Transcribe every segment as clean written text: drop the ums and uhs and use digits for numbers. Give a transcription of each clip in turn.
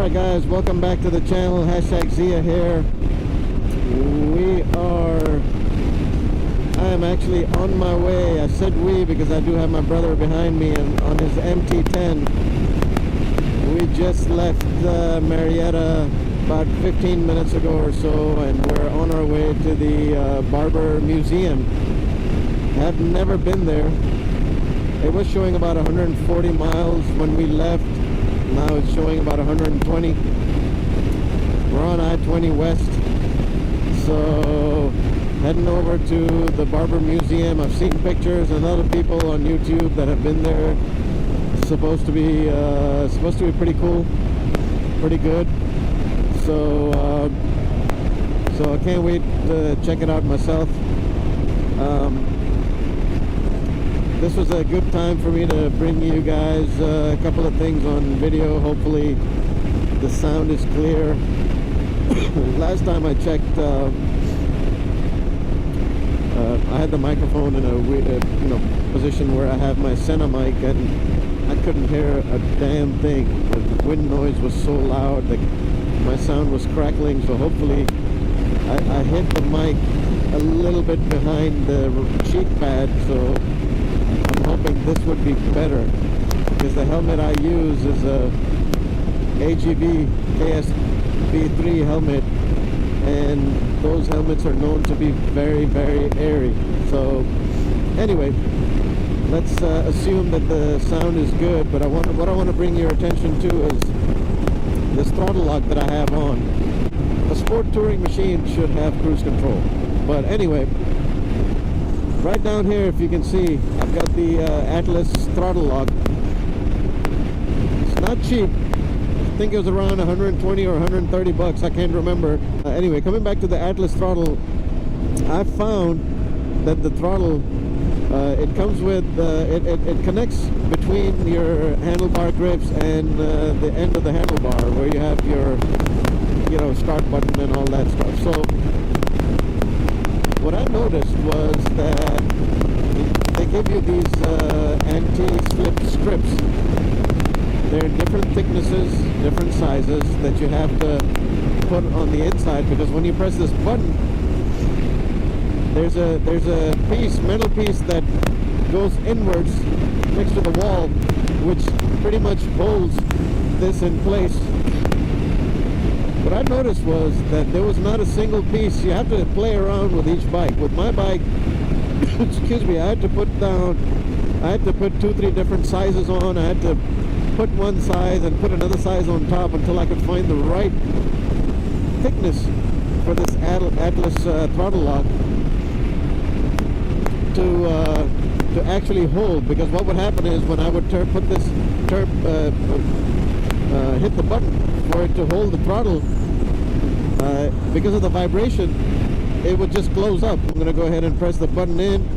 Alright guys, welcome back to the channel. Hashtag Zia here. I'm actually on my way. I said we because I do have my brother behind me and on his MT-10. We just left Marietta about 15 minutes ago or so, and we're on our way to the Barber Museum. Have never been there. It was showing about 140 miles when we left. Now it's showing about 120. We're on I-20 West, so heading over to the Barber Museum. I've seen pictures and other people on YouTube that have been there. It's supposed to be pretty cool, pretty good. So I can't wait to check it out myself. This was a good time for me to bring you guys a couple of things on video. Hopefully the sound is clear. Last time I checked, I had the microphone in a weird, position where I have my center mic, and I couldn't hear a damn thing. The wind noise was so loud that my sound was crackling. So hopefully I hit the mic a little bit behind the cheek pad, so I'm hoping this would be better, because the helmet I use is a AGV KSV3 helmet, and those helmets are known to be very, very airy. So anyway, let's assume that the sound is good. But what I want to bring your attention to is this throttle lock that I have on. A sport touring machine should have cruise control, but anyway, right down here, if you can see, I've got the Atlas throttle lock. It's not cheap. I think it was around 120 or 130 bucks. I can't remember. Anyway, coming back to the Atlas throttle, I found that the throttle, it comes with, it connects between your handlebar grips and the end of the handlebar, where you have your, start button and all that stuff. So what I noticed was that they give you these anti-slip strips. They're different thicknesses, different sizes that you have to put on the inside, because when you press this button, there's a metal piece that goes inwards next to the wall, which pretty much holds this in place. What I noticed was that there was not a single piece. You have to play around with each bike. With my bike, excuse me, I had to put 2-3 different sizes on. I had to put one size and put another size on top until I could find the right thickness for this Atlas throttle lock to actually hold. Because what would happen is, when I would hit the button for it to hold the throttle, because of the vibration, it would just close up. I'm going to go ahead and press the button in.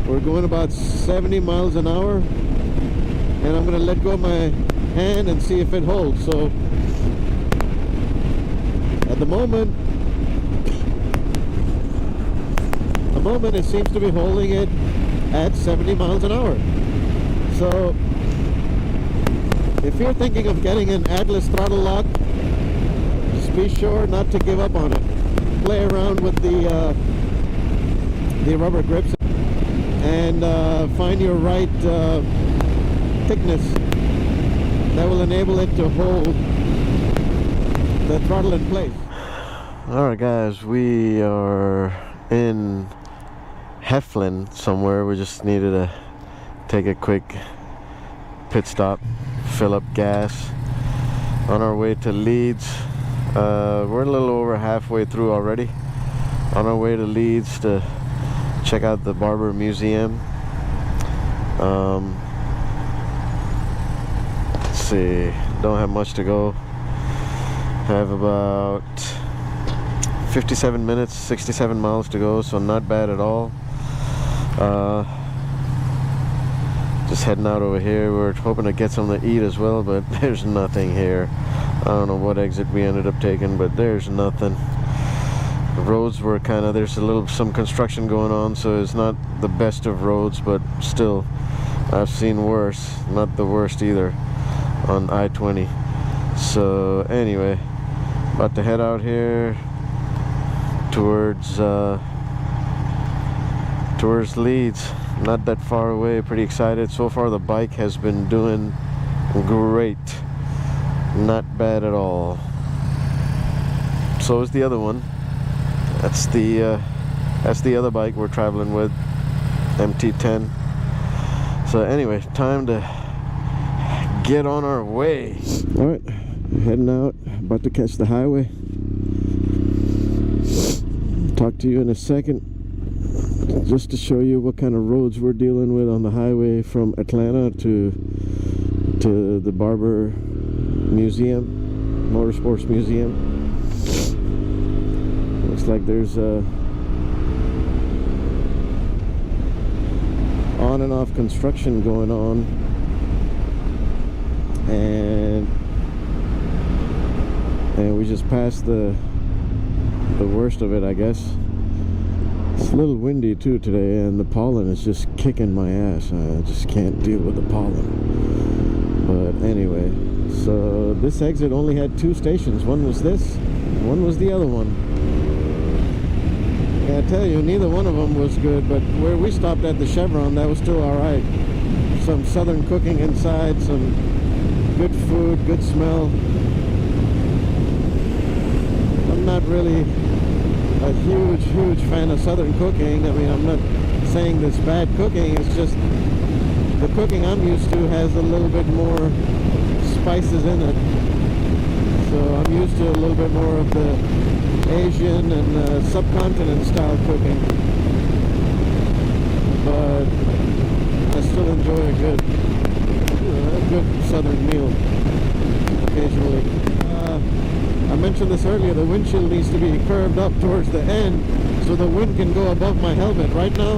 We're going about 70 miles an hour, and I'm going to let go of my hand and see if it holds. So at the moment it seems to be holding it at 70 miles an hour. So if you're thinking of getting an Atlas throttle lock, just be sure not to give up on it. Play around with the rubber grips and find your right thickness that will enable it to hold the throttle in place. Alright guys, we are in Heflin somewhere. We just needed to take a quick pit stop, fill up gas on our way to Leeds. We're a little over halfway through already, on our way to Leeds to check out the Barber Museum. Let's see, don't have much to go. Have about 57 minutes, 67 miles to go, so not bad at all. Just heading out over here. We're hoping to get something to eat as well, but there's nothing here. I don't know what exit we ended up taking, but there's nothing. The roads were there's some construction going on, so it's not the best of roads, but still, I've seen worse. Not the worst either on I-20. So anyway, about to head out here towards Leeds. Not that far away. Pretty excited. So far the bike has been doing great. Not bad at all. So is the other one. That's the other bike we're traveling with, MT10. So anyway, time to get on our way. All right, heading out, about to catch the highway. Talk to you in a second, just to show you what kind of roads we're dealing with on the highway from Atlanta to the Barber Museum, Motorsports Museum. Looks like there's on and off construction going on, and we just passed the worst of it, I guess. It's a little windy too today, and the pollen is just kicking my ass. I just can't deal with the pollen. But anyway, so this exit only had 2 stations. One was this, one was the other one. I tell you, neither one of them was good, but where we stopped at the Chevron, that was still alright. Some southern cooking inside, some good food, good smell. I'm not really a huge fan of southern cooking. I mean, I'm not saying this bad cooking, it's just the cooking I'm used to has a little bit more spices in it. So I'm used to a little bit more of the Asian and subcontinent style cooking, but I still enjoy a good southern meal occasionally. I mentioned this earlier, the windshield needs to be curved up towards the end so the wind can go above my helmet. Right now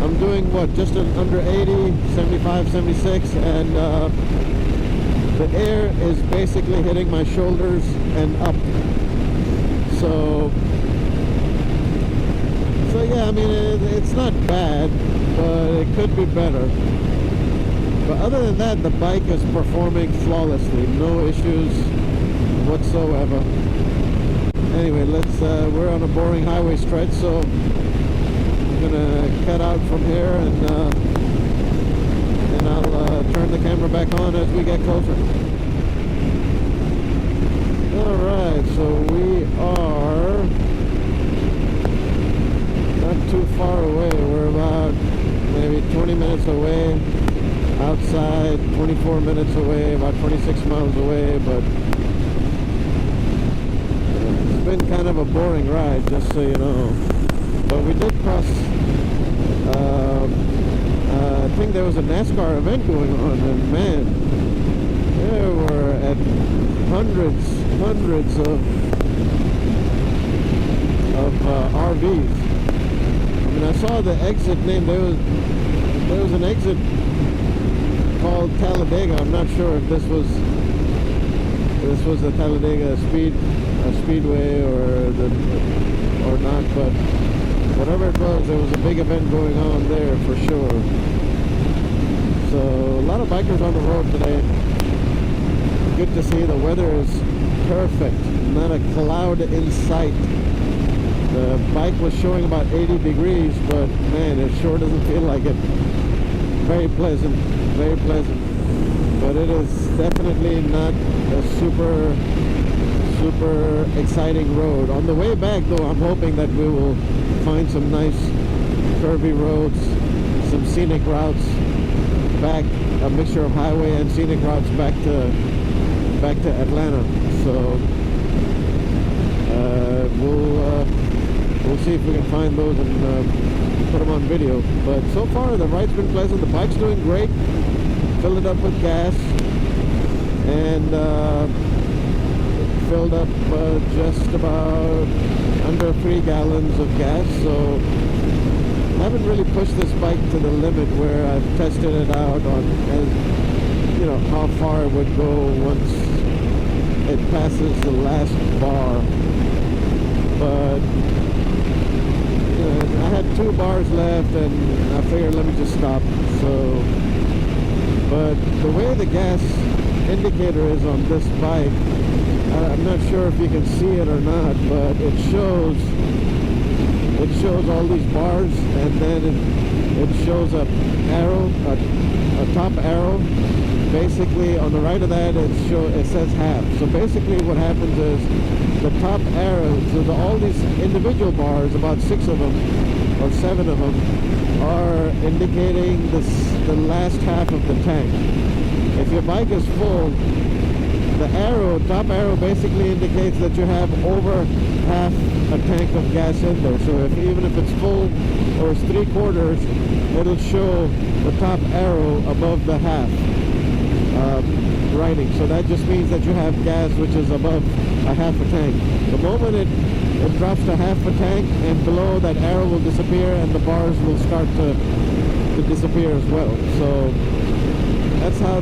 I'm doing what, just under 80, 75, 76, and the air is basically hitting my shoulders and up. So yeah, I mean, it's not bad, but it could be better. But other than that, the bike is performing flawlessly. No issues whatsoever. Anyway, we're on a boring highway stretch, so I'm gonna cut out from here, and I'll turn the camera back on as we get closer. Alright, so we are not too far away. We're about maybe 20 minutes away outside, 24 minutes away, about 26 miles away, but it's been kind of a boring ride, just so you know. But we did cross, I think there was a NASCAR event going on, and man, there were at hundreds of RVs. I mean, I saw the exit name. There was an exit called Talladega. I'm not sure if this was a Talladega speedway or not, but whatever it was, there was a big event going on there for sure. So a lot of bikers on the road today. Good to see. The weather is perfect, not a cloud in sight. The bike was showing about 80 degrees, but man, it sure doesn't feel like it. Very pleasant, very pleasant. But it is definitely not a super exciting road. On the way back though, I'm hoping that we will find some nice curvy roads, some scenic routes back, a mixture of highway and scenic routes back to Atlanta. So we'll see if we can find those and put them on video. But so far the ride's been pleasant. The bike's doing great. Filled it up with gas, and filled up just about under 3 gallons of gas. So I haven't really pushed this bike to the limit where I've tested it out on, as you know, how far it would go once it passes the last bar. But I had 2 bars left, and I figured let me just stop. So, but the way the gas indicator is on this bike. I'm not sure if you can see it or not, but it shows all these bars, and then it shows a arrow, a top arrow. Basically on the right of that it says half. So basically what happens is the top arrow, so all these individual bars, about 6 of them or 7 of them, are indicating the last half of the tank. If your bike is full, the arrow, top arrow, basically indicates that you have over half a tank of gas in there. So even if it's full or it's 3/4, it'll show the top arrow above the half writing. So that just means that you have gas which is above a half a tank. The moment it drops to half a tank and below, that arrow will disappear and the bars will start to disappear as well. So that's how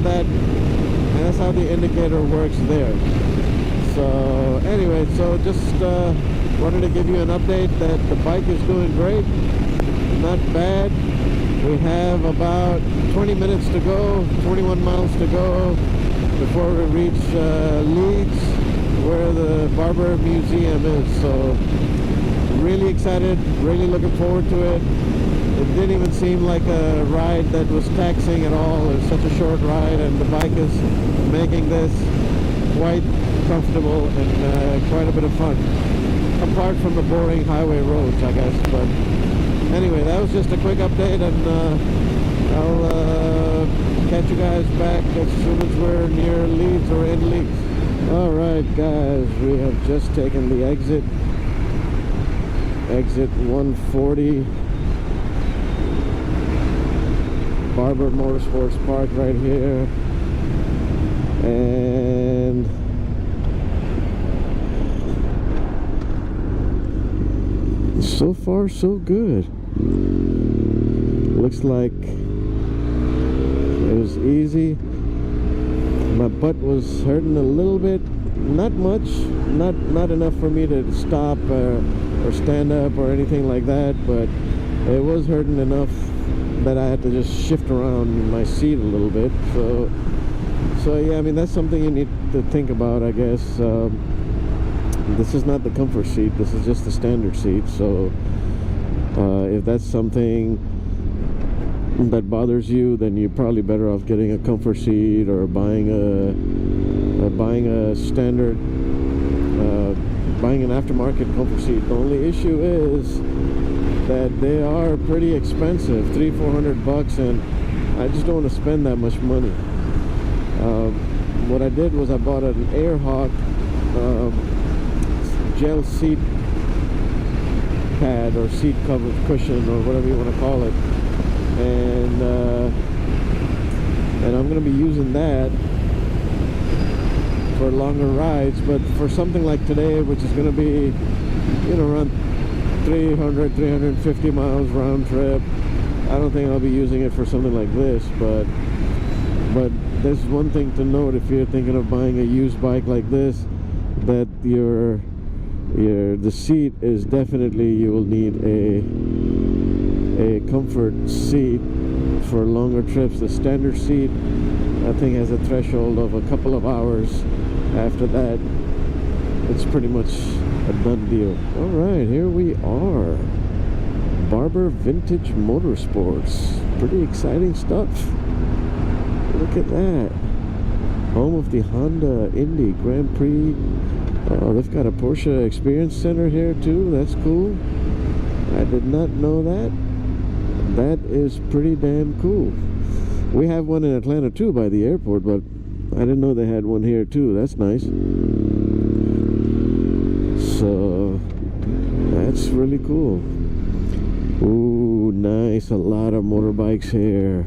the indicator works there. So anyway, so just wanted to give you an update that the bike is doing great, not bad. We have about 20 minutes to go, 21 miles to go before we reach Leeds, where the Barber Museum is. So really excited, really looking forward to it. It didn't even seem like a ride that was taxing at all. It's such a short ride, and the bike is making this quite comfortable and quite a bit of fun, apart from the boring highway roads, I guess. But anyway, that was just a quick update, and I'll catch you guys back as soon as we're near Leeds or in Leeds. Alright guys, we have just taken the exit 140, Barber Motorsports Park right here, and so far so good. Looks like it was easy. My butt was hurting a little bit, not much, not enough for me to stop or stand up or anything like that, but it was hurting enough that I had to just shift around in my seat a little bit. So yeah, I mean, that's something you need to think about, I guess. This is not the comfort seat, this is just the standard seat. So if that's something that bothers you, then you're probably better off getting a comfort seat or buying a standard, buying an aftermarket comfort seat. The only issue is that they are pretty expensive, $300-400 bucks, and I just don't want to spend that much money. What I did was I bought an Airhawk gel seat pad or seat cover cushion or whatever you want to call it, and I'm going to be using that for longer rides. But for something like today, which is going to be, you know, around 350 miles round trip, I don't think I'll be using it for something like this. But there's one thing to note if you're thinking of buying a used bike like this, that the seat is definitely, you will need a comfort seat for longer trips. The standard seat, I think, has a threshold of a couple of hours. After that, it's pretty much a done deal. All right, here we are, Barber Vintage Motorsports. Pretty exciting stuff. Look at that. Home of the Honda Indy Grand Prix. Oh, they've got a Porsche Experience Center here too. That's cool. I did not know that. That is pretty damn cool. We have one in Atlanta too, by the airport, but I didn't know they had one here too. That's nice. So that's really cool. Ooh, nice. A lot of motorbikes here.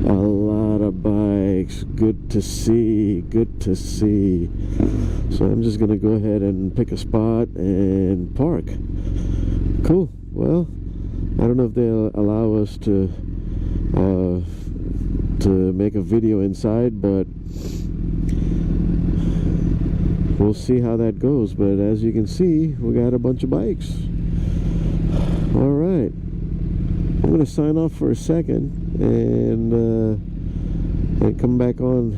A lot of bikes. Good to see, good to see. So I'm just gonna go ahead and pick a spot and park. Cool. Well, I don't know if they'll allow us to make a video inside, but we'll see how that goes. But as you can see, we got a bunch of bikes. All right, I'm gonna sign off for a second and come back on